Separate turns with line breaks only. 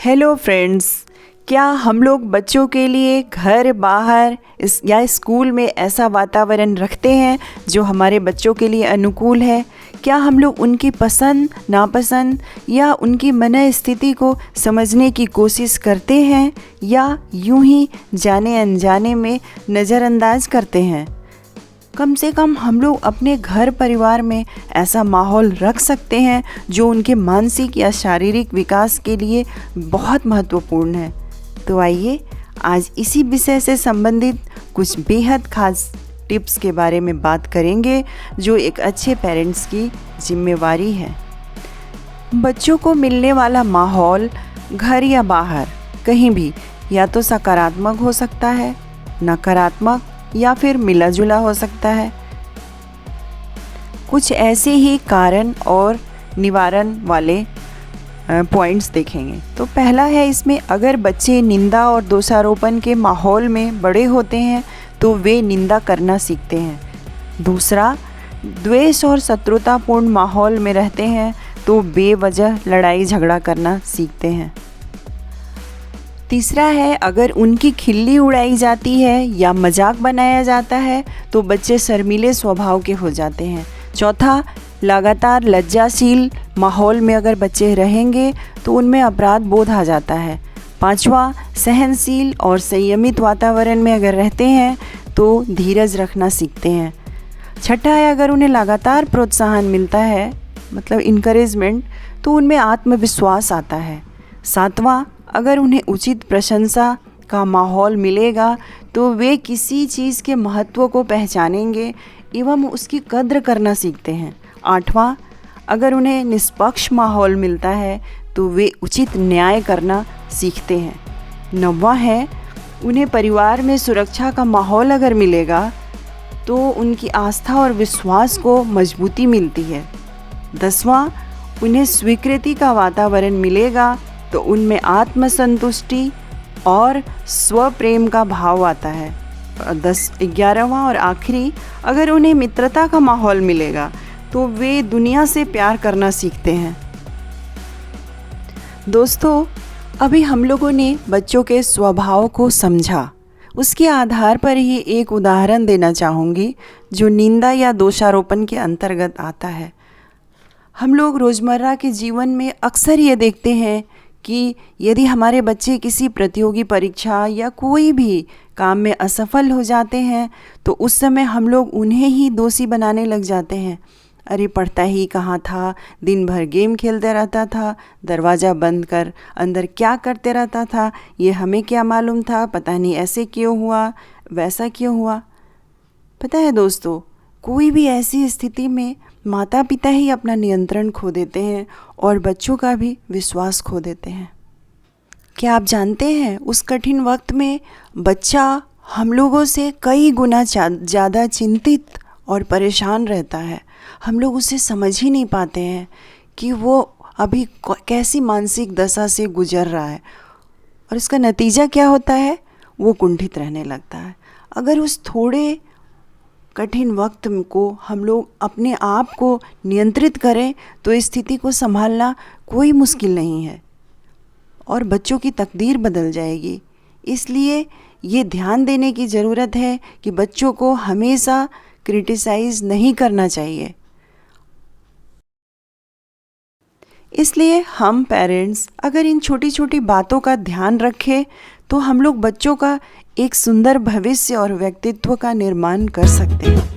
Hello friends, क्या हम लोग बच्चों के लिए घर बाहर या स्कूल में ऐसा वातावरण रखते हैं जो हमारे बच्चों के लिए अनुकूल है? क्या हम लोग उनकी पसंद नापसंद या उनकी मनस्थिति को समझने की कोशिश करते हैं या यूं ही जाने अनजाने में नज़रअंदाज करते हैं? कम से कम हम लोग अपने घर परिवार में ऐसा माहौल रख सकते हैं जो उनके मानसिक या शारीरिक विकास के लिए बहुत महत्वपूर्ण है। तो आइए आज इसी विषय से संबंधित कुछ बेहद खास टिप्स के बारे में बात करेंगे जो एक अच्छे पेरेंट्स की जिम्मेवारी है। बच्चों को मिलने वाला माहौल घर या बाहर कहीं भी या तो सकारात्मक हो सकता है, नकारात्मक या फिर मिला जुला हो सकता है। कुछ ऐसे ही कारण और निवारण वाले पॉइंट्स देखेंगे। तो पहला है इसमें, अगर बच्चे निंदा और दोषारोपण के माहौल में बड़े होते हैं तो वे निंदा करना सीखते हैं। दूसरा, द्वेष और शत्रुतापूर्ण माहौल में रहते हैं तो बेवजह लड़ाई झगड़ा करना सीखते हैं। तीसरा है, अगर उनकी खिल्ली उड़ाई जाती है या मजाक बनाया जाता है तो बच्चे शर्मीले स्वभाव के हो जाते हैं। चौथा, लगातार लज्जाशील माहौल में अगर बच्चे रहेंगे तो उनमें अपराध बोध आ जाता है। पांचवा, सहनशील और संयमित वातावरण में अगर रहते हैं तो धीरज रखना सीखते हैं। छठा है, अगर उन्हें लगातार प्रोत्साहन मिलता है मतलब इनकरेजमेंट, तो उनमें आत्मविश्वास आता है। सातवां, अगर उन्हें उचित प्रशंसा का माहौल मिलेगा तो वे किसी चीज़ के महत्व को पहचानेंगे एवं उसकी कद्र करना सीखते हैं। आठवां, अगर उन्हें निष्पक्ष माहौल मिलता है तो वे उचित न्याय करना सीखते हैं। नौवां है, उन्हें परिवार में सुरक्षा का माहौल अगर मिलेगा तो उनकी आस्था और विश्वास को मजबूती मिलती है। 10वां, उन्हें स्वीकृति का वातावरण मिलेगा तो उनमें आत्मसंतुष्टि और स्वप्रेम का भाव आता है। 11वां और आखिरी, अगर उन्हें मित्रता का माहौल मिलेगा तो वे दुनिया से प्यार करना सीखते हैं। दोस्तों, अभी हम लोगों ने बच्चों के स्वभाव को समझा। उसके आधार पर ही एक उदाहरण देना चाहूँगी जो निंदा या दोषारोपण के अंतर्गत आता है। हम लोग रोज़मर्रा के जीवन में अक्सर ये देखते हैं कि यदि हमारे बच्चे किसी प्रतियोगी परीक्षा या कोई भी काम में असफल हो जाते हैं तो उस समय हम लोग उन्हें ही दोषी बनाने लग जाते हैं। अरे पढ़ता ही कहाँ था, दिन भर गेम खेलते रहता था, दरवाज़ा बंद कर अंदर क्या करते रहता था, ये हमें क्या मालूम था, पता नहीं ऐसे क्यों हुआ, वैसा क्यों हुआ। पता है दोस्तों, कोई भी ऐसी स्थिति में माता पिता ही अपना नियंत्रण खो देते हैं और बच्चों का भी विश्वास खो देते हैं। क्या आप जानते हैं, उस कठिन वक्त में बच्चा हम लोगों से कई गुना ज़्यादा चिंतित और परेशान रहता है। हम लोग उसे समझ ही नहीं पाते हैं कि वो अभी कैसी मानसिक दशा से गुजर रहा है और इसका नतीजा क्या होता है, वो कुंठित रहने लगता है। अगर उस थोड़े कठिन वक्त को हम लोग अपने आप को नियंत्रित करें तो इस स्थिति को संभालना कोई मुश्किल नहीं है और बच्चों की तकदीर बदल जाएगी। इसलिए ये ध्यान देने की ज़रूरत है कि बच्चों को हमेशा क्रिटिसाइज़ नहीं करना चाहिए। इसलिए हम पेरेंट्स अगर इन छोटी छोटी बातों का ध्यान रखें तो हम लोग बच्चों का एक सुंदर भविष्य और व्यक्तित्व का निर्माण कर सकते हैं।